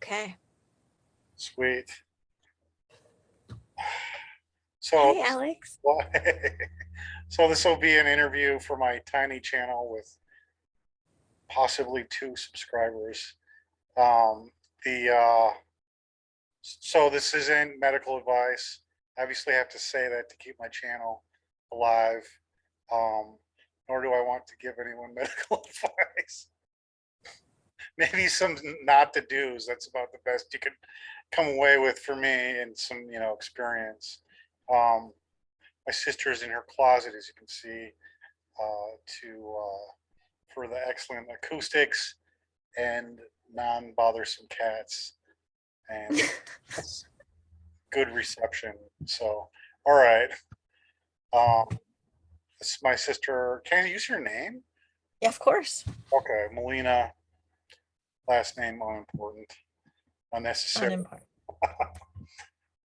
Okay. Sweet. So, Hey, Alex. well, so this will be an interview for my tiny channel with possibly 2 subscribers. Um, the so this isn't medical advice. Obviously, I have to say that to keep my channel alive. Um, Nor do I want to give anyone medical advice. Maybe some not to do's. That's about the best you could come away with for me and some, experience. Um, my sister's in her closet, as you can see, to for the excellent acoustics and non-bothersome cats and good reception. So, all right. This is my sister. Can I use your name? Yeah, of course. Okay, Melina. Last name unimportant, unnecessary. Unimportant.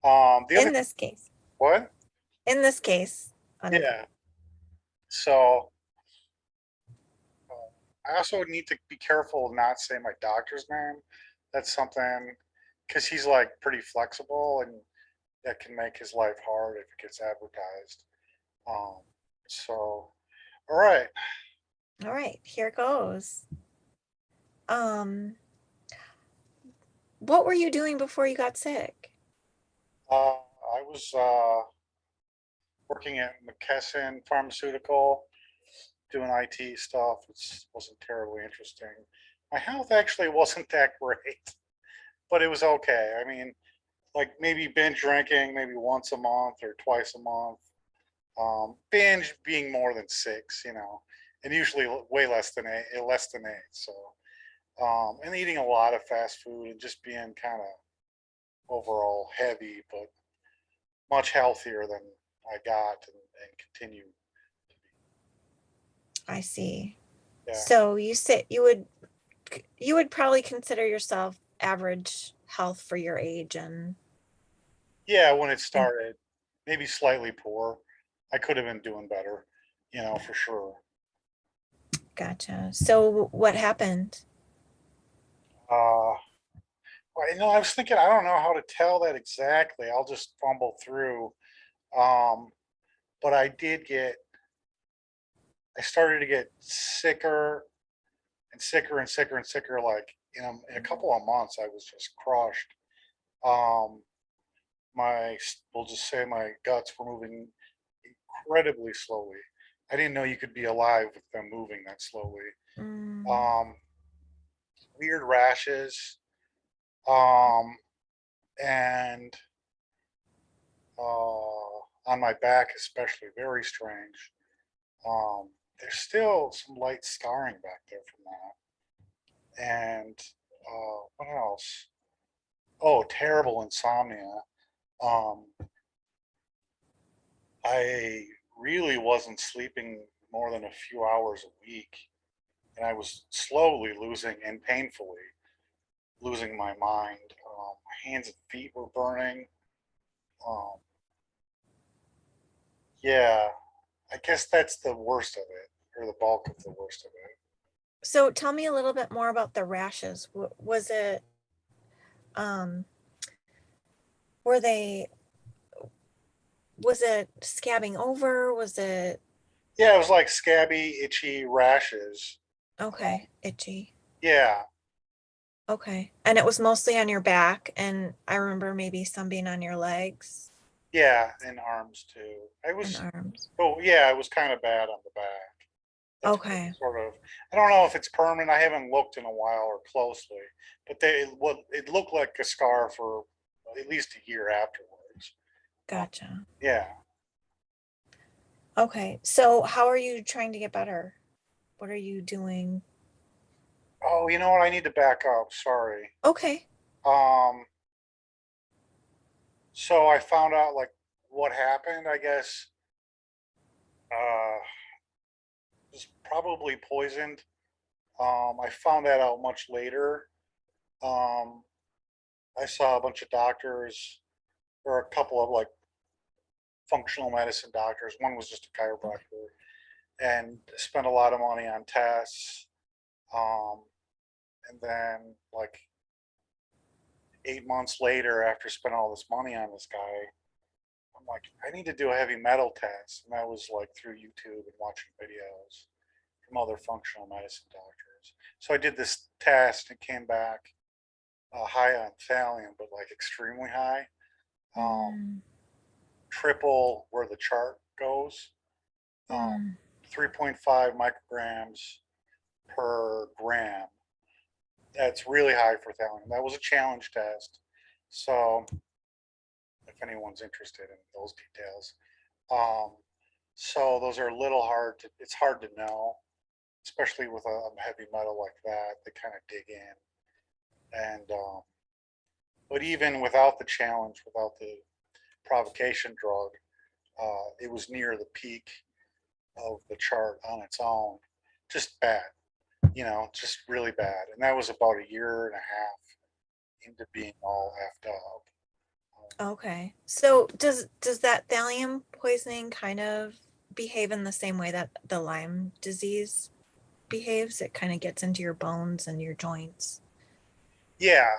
The other In this case. what? In this case, Yeah. unimportant. So I also need to be careful not say my doctor's name. That's something because he's like pretty flexible and that can make his life hard if it gets advertised. Um, so, all right. All right, here goes. Um, what were you doing before you got sick? I was working at McKesson Pharmaceutical doing IT stuff. It wasn't terribly interesting. My health actually wasn't that great, but it was okay. I mean, like maybe binge drinking maybe once a month or twice a month. Binge being more than 6, and usually way less than 8, less than 8. So, and eating a lot of fast food and just being kind of overall heavy, but much healthier than I got and continue to I see. be. Yeah. So you said you would probably consider yourself average health for your age Yeah, when it and started, maybe slightly poor. I could have been doing better, for sure. gotcha. So what happened? Uh, well, I was thinking, I don't know how to tell that exactly. I'll just fumble through. Um, but I started to get sicker and sicker and sicker and sicker. Like, in a couple of months, I was just crushed. Um, we'll just say my guts were moving incredibly slowly. I didn't know you could be alive with them moving that slowly. Mm, Um, Weird rashes, um, and on my back, especially, very strange. There's still some light scarring back there from that. And what else? Oh, terrible insomnia. Um, I really wasn't sleeping more than a few hours a week, and I was slowly losing and painfully losing my mind. My hands and feet were burning. Um, yeah, I guess that's the worst of it, or the bulk of the worst of it. so tell me a little bit more about the rashes. Um were they was it scabbing over? Was it Yeah, it was like scabby, itchy rashes. okay, itchy? Yeah, Okay. And it was mostly on your back, and I remember maybe some being on your legs yeah, and arms too. and arms. Yeah, it was kind of bad on the back. That's Okay. sort of, I don't know if it's permanent. I haven't looked in a while or closely, but it looked like a scar for at least a year afterwards. Uh, Gotcha. yeah. Okay. So how are you trying to get better? What are you doing? Oh, you know what? I need to back up. Sorry. Okay. Um, so I found out like what happened, I guess, was probably poisoned. I found that out much later. Um, I saw a bunch of doctors, or a couple of like functional medicine doctors. One was just a Okay. chiropractor, and spent a lot of money on tests. Um, and then like 8 months later, after spending all this money on this guy, I'm like, I need to do a heavy metal test. And that was like through YouTube and watching videos from other functional medicine doctors. So I did this test and came back high on thallium, but like extremely high, um, Mm, triple where the chart goes, um, mm, 3.5 micrograms per gram. That's really high for thallium. That was a challenge test. So if anyone's interested in those details, um, so those are a little hard to, it's hard to know, especially with a heavy metal like that. They kind of dig in. And, but even without the challenge, without the provocation drug, it was near the peak of the chart on its own. Just bad, just really bad. And that was about a year and a half into being all effed up. okay. So does that thallium poisoning kind of behave in the same way that the Lyme disease behaves? It kind of gets into your bones and your joints. Yeah,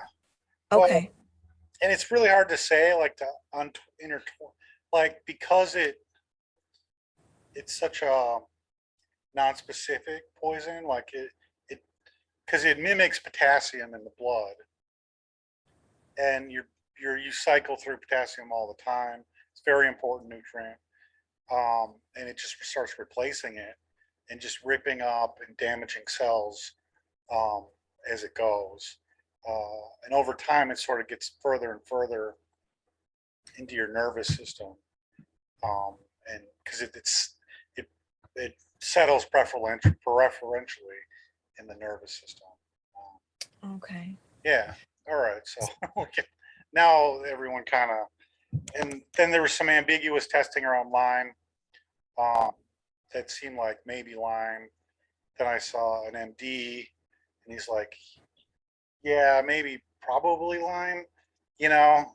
well, Okay. and it's really hard to say, like to intertwine, like because it's such a non-specific poison, like it because it mimics potassium in the blood, and you cycle through potassium all the time. It's a very important nutrient, and it just starts replacing it and just ripping up and damaging cells um, as it goes. And over time, it sort of gets further and further into your nervous system, and because it it settles preferentially in the nervous system. Okay. Yeah. All right. So now everyone kind of, and then there was some ambiguous testing around Lyme um, that seemed like maybe Lyme. Then I saw an MD, and he's like, "Yeah, maybe, probably Lyme," you know,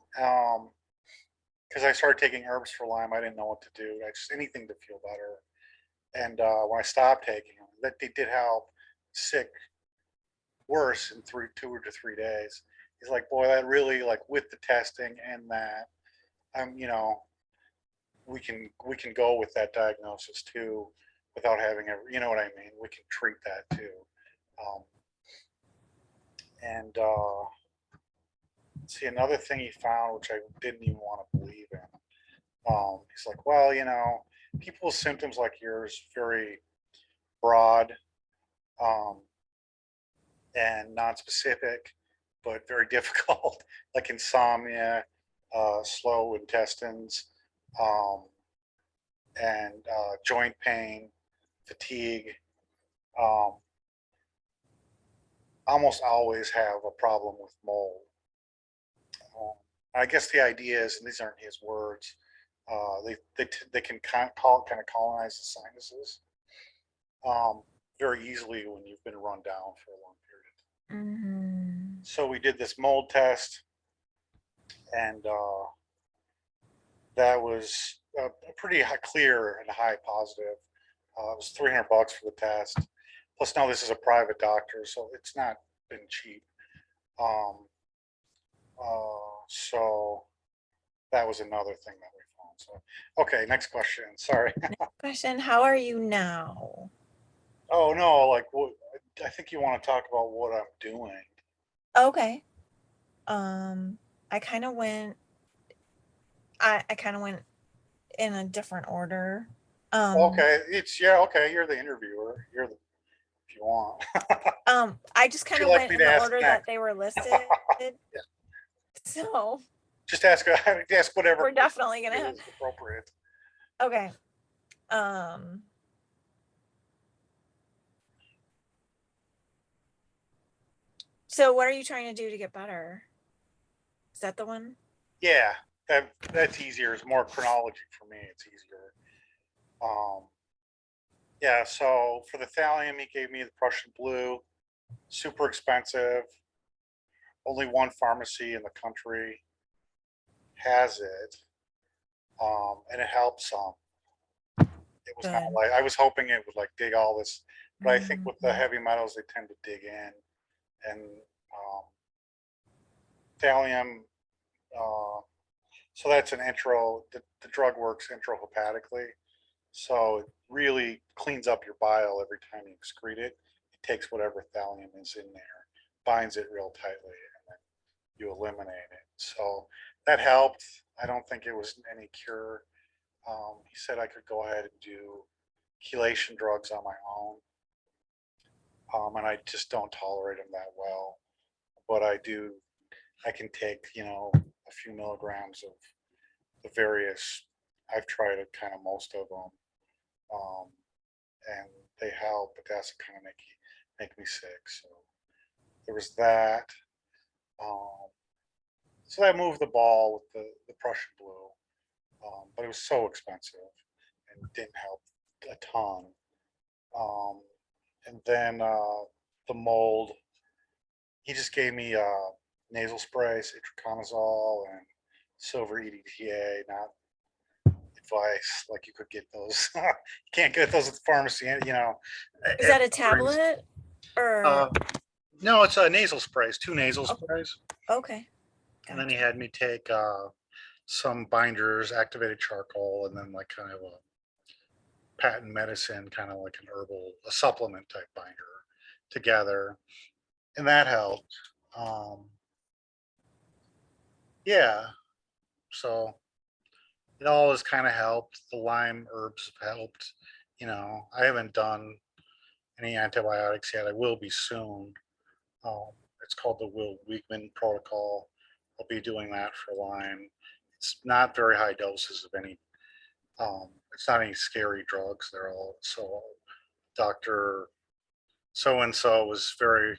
because I started taking herbs for Lyme. I didn't know what to do. I just anything to feel better. And when I stopped taking them, that they did help. Sick worse in 2 to 3 days. He's like, boy, that really like with the testing and that, you know, we can go with that diagnosis too, without having ever, you know what I mean. We can treat that too. Um, and see another thing he found, which I didn't even want to believe in. He's like, well, people's symptoms like yours very broad. Um, and non-specific, but very difficult, like insomnia, slow intestines, um, and joint pain, fatigue. Um, almost always have a problem with mold. Um, I guess the idea is, and these aren't his words, they can kind of colonize the sinuses um, very easily when you've been run down for a long period. Hmm. So we did this mold test, and that was a pretty clear and high positive. It was $300 for the test. Plus, now this is a private doctor, so it's not been cheap. Um, so that was another thing that we found. So, okay, next question. Sorry. Question, how are you now? Oh no, like what? I think you want to talk about what I'm doing. Okay. Um, I kind of went I kind of went in a different order. Um, Okay, it's yeah. Okay, you're the interviewer. You're the if you want. I just Would kind you of like went me in to the ask order that next? they were listed. Yeah. So Just ask. Ask whatever we're question definitely you gonna feel is appropriate. okay. Um, so what are you trying to do to get better? Is that the one? Yeah, that's easier. It's more chronology for me. It's easier. Um, yeah. So for the thallium, he gave me the Prussian blue. Super expensive. Only one pharmacy in the country has it, and it helps some. It was not Good. like I was hoping it would like dig all this, but I think with the Mhm. heavy metals, they tend to dig in, and um, thallium, uh, so that's an the drug works intrahepatically. So it really cleans up your bile every time you excrete it. It takes whatever thallium is in there, binds it real tightly, and then you eliminate it. So that helped. I don't think it was any cure. He said I could go ahead and do chelation drugs on my own, and I just don't tolerate them that well. But I do. I can take a few milligrams of the various. I've tried it, kind of most of them, um, and they help, but that's kind of make me sick. So there was that. Um, so that moved the ball with the Prussian blue, but it was so expensive and didn't help a ton. Um, and then the mold, he just gave me nasal spray, itraconazole, and silver EDTA, not advice like you could get those. You can't get those at the pharmacy, Is that a everybody's- tablet Uh, or no, it's nasal sprays, two nasal oh, sprays. okay, And then he gotcha. had me take some binders, activated charcoal, and then like kind of a patent medicine, kind of like a supplement type binder together. And that helped. Um, yeah. So it always kind of helped. The Lyme herbs have helped. I haven't done any antibiotics yet. I will be soon. Um, it's called the Will Weekman protocol. I'll be doing that for Lyme. It's not very high doses of any. It's not any scary drugs. They're all so. Doctor so and so was very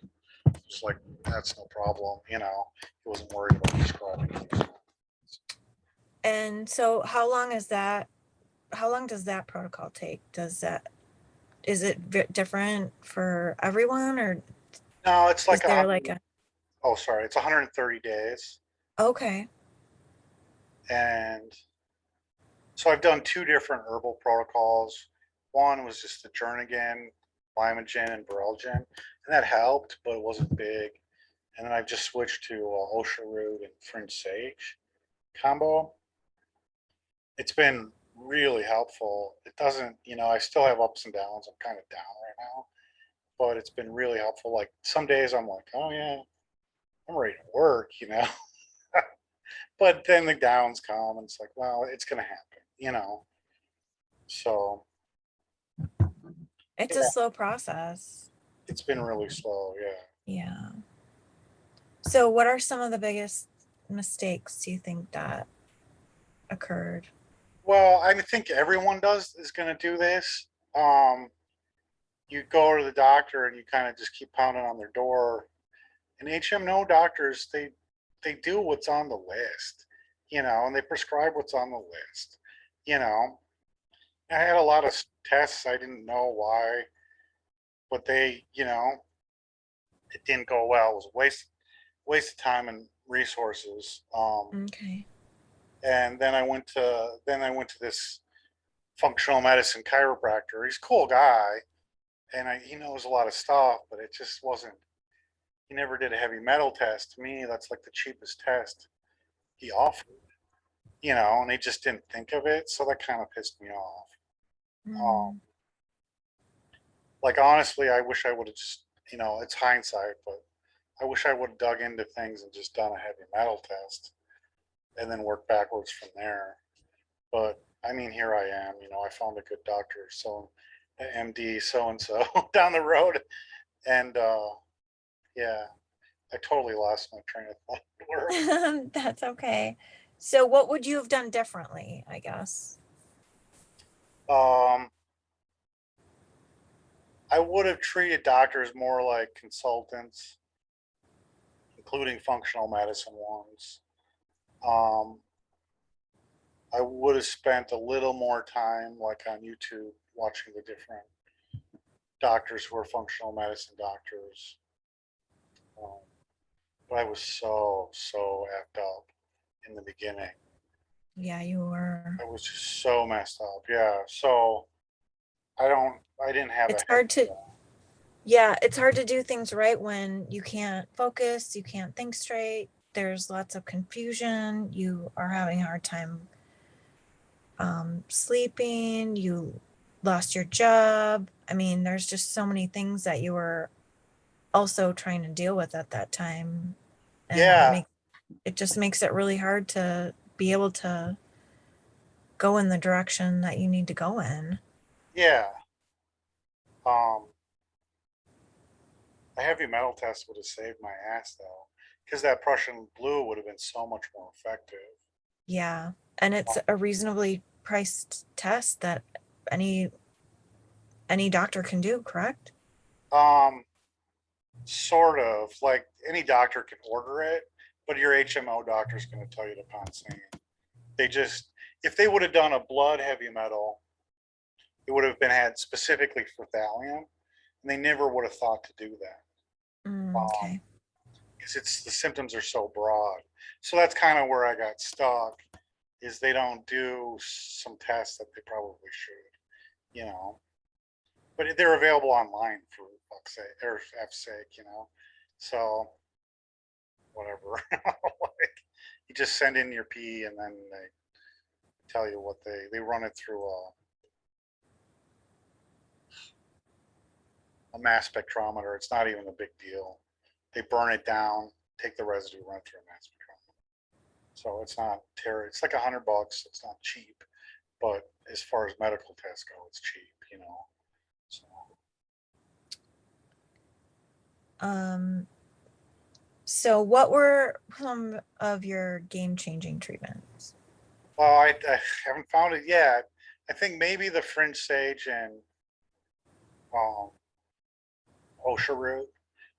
just like that's no problem. He wasn't worried about prescribing it. And so how long does that protocol take? Is it different for everyone, or No, it's is like a there like hundred. a Oh, sorry, it's 130 days, okay. and so I've done two different herbal protocols. One was just the Jernigan, Limogen, and Borelgen, and that helped, but it wasn't big. And then I've just switched to Osha root and fringe sage combo. It's been really helpful. It doesn't, I still have ups and downs. I'm kind of down right now, but it's been really helpful. Like some days I'm like, oh yeah, I'm ready to work. But then the downs come and it's like, well, it's going to happen. So It's a yeah, slow process. it's been really slow. Yeah. Yeah. So what are some of the biggest mistakes you think that occurred? Well, I think everyone is going to do this. Um, you go to the doctor and you kind of just keep pounding on their door. And HMO doctors, they do what's on the list, and they prescribe what's on the list. You know, I had a lot of tests I didn't know why, but it didn't go well. It was a waste of time and resources. Okay. And then I went to this functional medicine chiropractor. He's a cool guy, and he knows a lot of stuff, but it just wasn't. He never did a heavy metal test. To me, that's like the cheapest test he offered. And he just didn't think of it, so that kind of pissed me off. Um, Mm, like honestly, I wish I would have just, it's hindsight, but I wish I would have dug into things and just done a heavy metal test and then worked backwards from there. But I mean, here I am. I found a good doctor, so MD so and so down the road, and yeah, I totally lost my train of thought. that's okay. So what would you have done differently, I guess? Um, I would have treated doctors more like consultants, including functional medicine ones. Um, I would have spent a little more time, like on YouTube, watching the different doctors who are functional medicine doctors. Um, but I was so effed up in the beginning. Yeah, you were. I was just so messed up. Yeah. So I didn't have a It's head. hard to yeah, it's hard to do things right when you can't focus, you can't think straight. there's lots of confusion. You are having a hard time sleeping. You lost your job. I mean, there's just so many things that you were also trying to deal with at that time, and Yeah, it just makes it really hard to be able to go in the direction that you need to go in. yeah. Um, a heavy metal test would have saved my ass though, because that Prussian blue would have been so much more effective. Yeah, and it's a reasonably priced test that any any doctor can do, correct? Um, sort of like any doctor can order it, but your HMO doctor is going to tell you to pound sand. They just, if they would have done a blood heavy metal, it would have been had specifically for thallium, and they never would have thought to do that. Okay. Because it's the symptoms are so broad. So that's kind of where I got stuck. Is they don't do some tests that they probably should, you know. But they're available online for fuck's sake or F's sake, you know. So whatever. Like you just send in your pee and then they tell you what they run it through a mass spectrometer. It's not even a big deal. They burn it down, take the residue, run it through a mass spectrometer. So it's not terrible. It's like $100. It's not cheap, but as far as medical tests go, it's cheap, you know. So, Um, so what were some of your game-changing treatments? well, I haven't found it yet. I think maybe the fringe sage and um, OSHA root,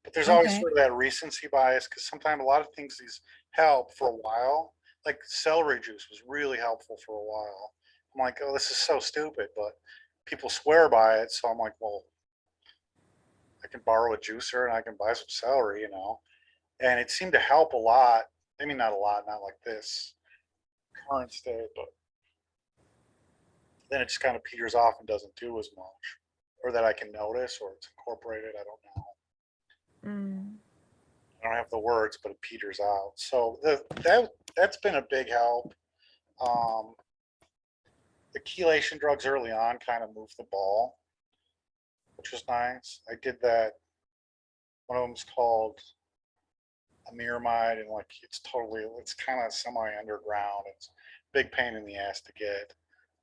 but there's always Okay. sort of that recency bias because sometimes a lot of things these help for a while. Like celery juice was really helpful for a while. I'm like, oh, this is so stupid, but people swear by it, so I'm like, well, I can borrow a juicer and I can buy some celery, you know. And it seemed to help a lot. I mean, not a lot, not like this current state, but then it just kind of peters off and doesn't do as much, or that I can notice, or it's incorporated. I don't know. Mm. I don't have the words, but it peters out. So that's been a big help. Um, the chelation drugs early on kind of moved the ball, which was nice. I did that. One of them's called amiramide, and like it's kind of semi underground. It's a big pain in the ass to get,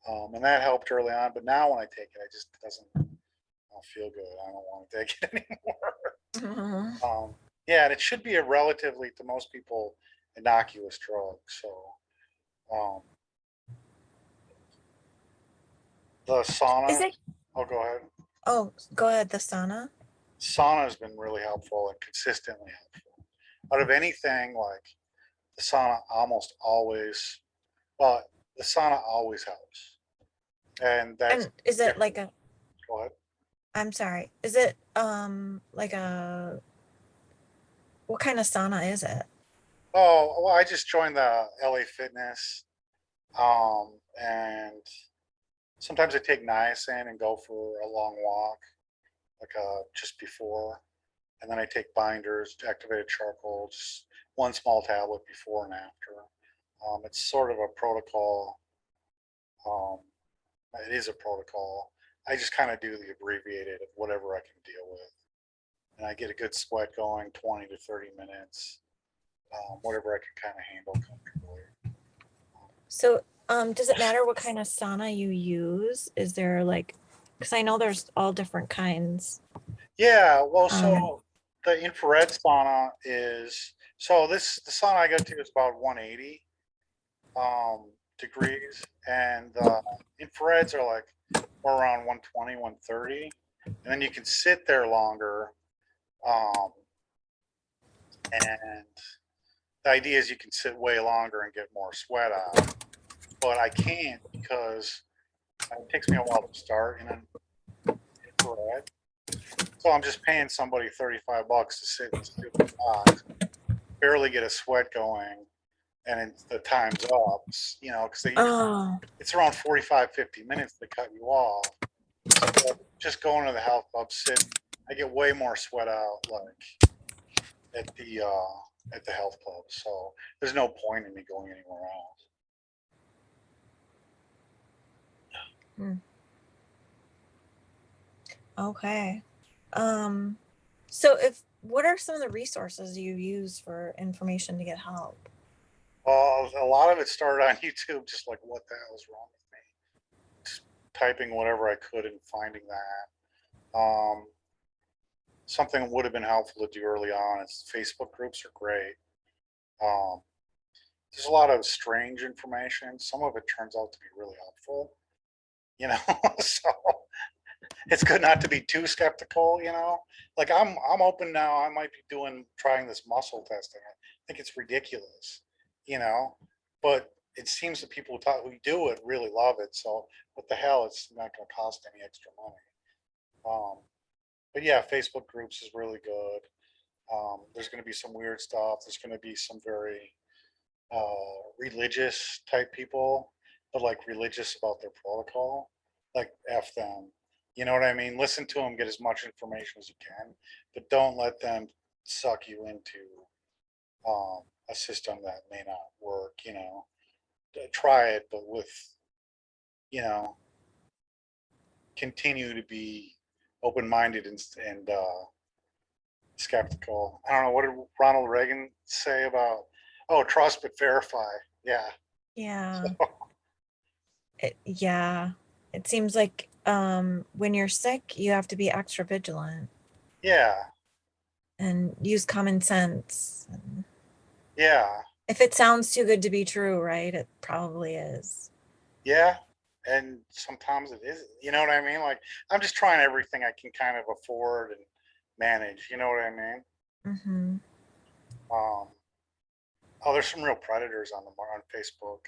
and that helped early on. But now when I take it, I just doesn't. I don't feel good. I don't want to take it anymore. Mhm. Yeah, and it should be a relatively, to most people, innocuous drug. So um, the Is sauna. it? I'll go ahead. Oh, go ahead. The sauna. Sauna has been really helpful and consistently helpful. Out of anything, like the sauna almost always, well, the sauna always helps, and that's And is it like different. a? Go ahead. I'm sorry. Is it like a? What kind of sauna is it? Oh, well, I just joined the LA Fitness, and sometimes I take niacin and go for a long walk, like just before, and then I take binders, activated charcoal, just one small tablet before and after. It's sort of a protocol. Um, it is a protocol. I just kind of do the abbreviated of whatever I can deal with, and I get a good sweat going, 20 to 30 minutes, whatever I can kind of handle comfortably. So, does it matter what kind of sauna you use? Is there like, because I know there's all different kinds. Yeah, well, Um, so the infrared sauna is so this the sauna I go to is about 180 degrees, and the infrareds are like more around 120, 130, and then you can sit there longer. Um, and the idea is you can sit way longer and get more sweat out, but I can't because it takes me a while to start in an infrared. So I'm just paying somebody $35 to sit in a stupid box, barely get a sweat going, and the time's up, you know, because they usually oh, it's around 45, 50 minutes to cut you off. So just going to the health club, sit, I get way more sweat out like at the at the health club. So there's no point in me going anywhere else. Hmm. Okay. Um, so if what are some of the resources you use for information to get help? Well, a lot of it started on YouTube, just like what the hell is wrong with me? Just typing whatever I could and finding that. Something that would have been helpful to do early on is Facebook groups are great. Um, there's a lot of strange information. Some of it turns out to be really helpful, you know. So it's good not to be too skeptical, you know. Like I'm open now. I might be trying this muscle testing. I think it's ridiculous, you know, but it seems that people who do it really love it. So what the hell? It's not going to cost any extra money. Um, but yeah, Facebook groups is really good. There's going to be some weird stuff. There's going to be some very religious type people, but like religious about their protocol. Like F them. You know what I mean? Listen to them, get as much information as you can, but don't let them suck you into a system that may not work. You know, try it, but with, you know, continue to be open minded and skeptical. I don't know, what did Ronald Reagan say about, oh, trust but verify? Yeah. Yeah. Yeah. It seems like when you're sick, you have to be extra vigilant Yeah. and use common sense. And Yeah. if it sounds too good to be true, right? It probably is. Yeah. And sometimes it is, you know what I mean? Like I'm just trying everything I can kind of afford and manage, you know what I mean? Mm-hmm. Um, oh, there's some real predators on Facebook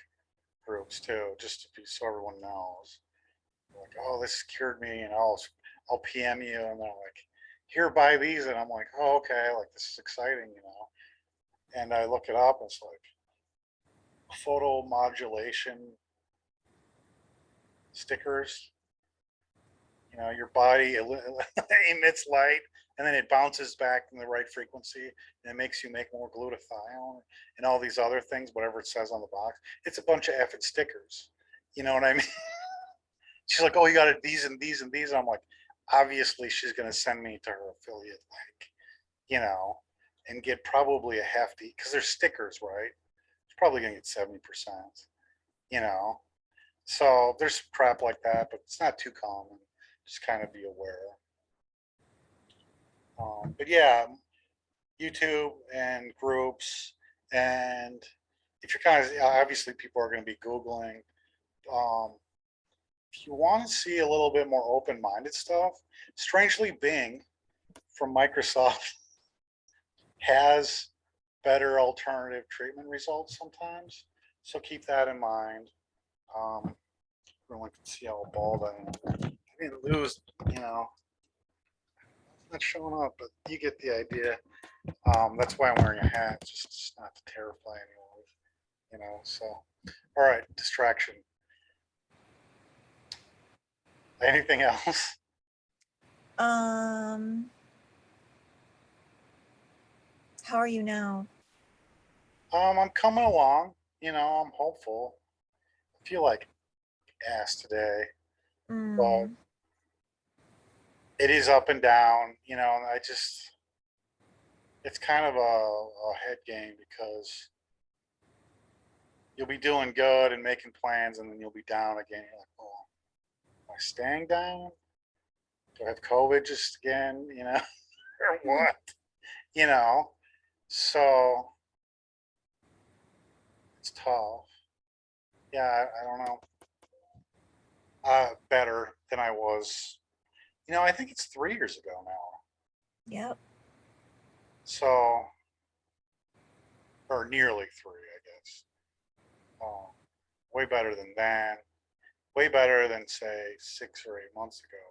groups too, just to be so everyone knows. Like, oh, this cured me, and I'll PM you, and they're like, here, buy these, and I'm like, oh, okay, like this is exciting, you know. And I look it up, and it's like photo modulation stickers. You know, your body emits light, and then it bounces back in the right frequency, and it makes you make more glutathione and all these other things, whatever it says on the box. It's a bunch of effing stickers. You know what I mean? She's like, oh, you got these and these and these. And I'm like, obviously, she's going to send me to her affiliate link, you know, and get probably a hefty, because they're stickers, right? It's probably going to get 70%, you know. So there's crap like that, but it's not too common. Just kind of be aware. But yeah, YouTube and groups, and if you're kind of, obviously people are going to be Googling. Um, if you want to see a little bit more open-minded stuff, strangely, Bing from Microsoft has better alternative treatment results sometimes. So keep that in mind. Um, Everyone can see how bald I am. I didn't lose, you know, it's not showing up, but you get the idea. That's why I'm wearing a hat, just not to terrify anyone, you know. So, all right, distraction. Anything else? Um, how are you now? I'm coming along. You know, I'm hopeful. I feel like ass today, but Mm, it is up and down. You know, and it's kind of a head game because you'll be doing good and making plans, and then you'll be down again. You're like, oh, am I staying down? Do I have COVID just again? You know, or what? You know, so it's tough. Yeah, I don't know. Better than I was. You know, I think it's 3 years ago now. yep. So, or nearly three, I guess. Um, Way better than that. Way better than say 6 or 8 months ago.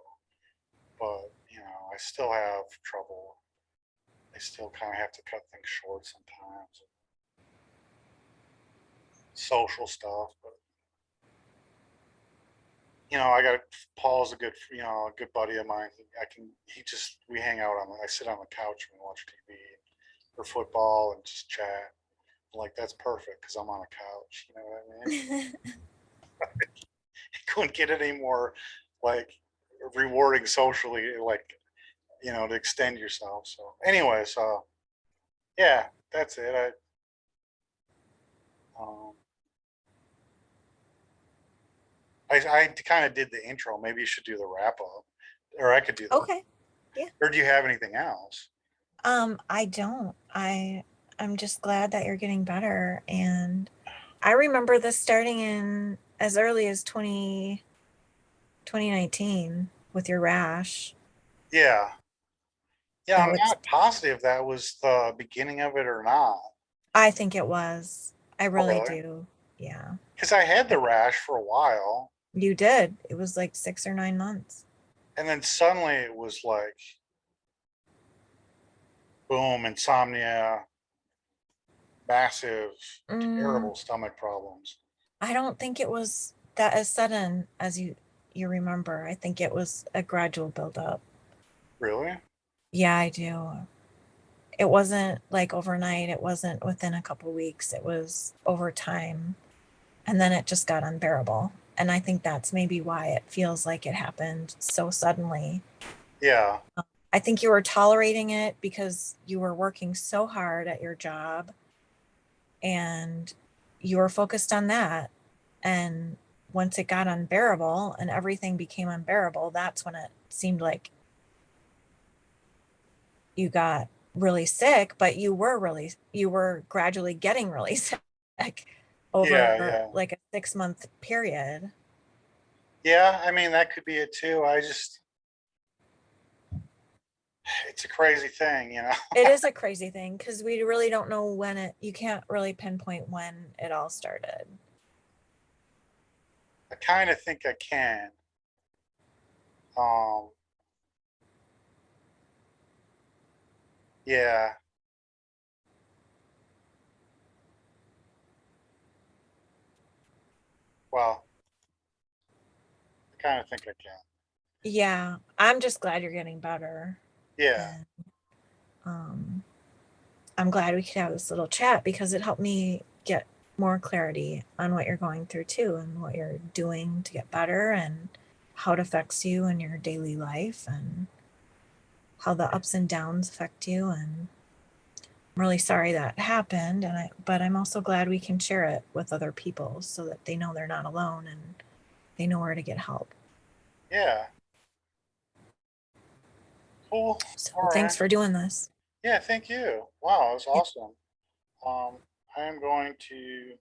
But you know, I still have trouble. I still kind of have to cut things short sometimes. Social stuff, but you know, I got Paul's a good, you know, a good buddy of mine. I can, he just, we hang out on, I sit on the couch and we watch TV. for football and just chat. Like that's perfect because I'm on a couch. You know what I mean? You couldn't get any more like rewarding socially, like to extend yourself. So, anyway, so yeah, that's it. Um, I kind of did the intro. Maybe you should do the wrap up, or I could do the. Okay. Yeah. Or do you have anything else? I don't. I'm just glad that you're getting better. And I remember this starting in as early as 2019 with your rash. Yeah, yeah. I'm So it's not positive that was the beginning of it or not. I think it was. I Oh, really really? do. Yeah. Because I had the rash for a while, You did. It was like 6 or 9 months. and then suddenly it was like, boom, insomnia, massive, Mm, terrible stomach problems. I don't think it was that as sudden as you remember. I think it was a gradual buildup. Really? Yeah, I do. It wasn't like overnight. It wasn't within a couple weeks. It was over time. And then it just got unbearable. And I think that's maybe why it feels like it happened so suddenly. Yeah, I think you were tolerating it because you were working so hard at your job and you were focused on that. And once it got unbearable and everything became unbearable, that's when it seemed like you got really sick, but you were gradually getting really sick yeah, over yeah. like a 6 month period. Yeah, I mean, that could be it too. It's a crazy thing. It is a crazy thing because we really don't know you can't really pinpoint when it all started. I kind of think I can. Um, yeah, well, I kind of think I can. Yeah, I'm just glad you're getting better. Yeah, And um, I'm glad we could have this little chat because it helped me get more clarity on what you're going through too and what you're doing to get better and how it affects you in your daily life and how the ups and downs affect you. And I'm really sorry that happened. But I'm also glad we can share it with other people so that they know they're not alone and they know where to get help. yeah, cool. So All thanks right. for doing this. Yeah, thank you. Wow, it was Yeah. awesome. I am going to.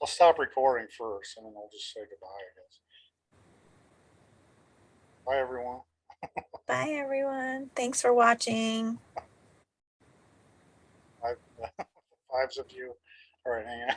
I'll stop recording first, and then I'll just say goodbye. I guess. Bye, everyone. Bye, everyone. Thanks for watching. Five, fives of you. All right, hang on.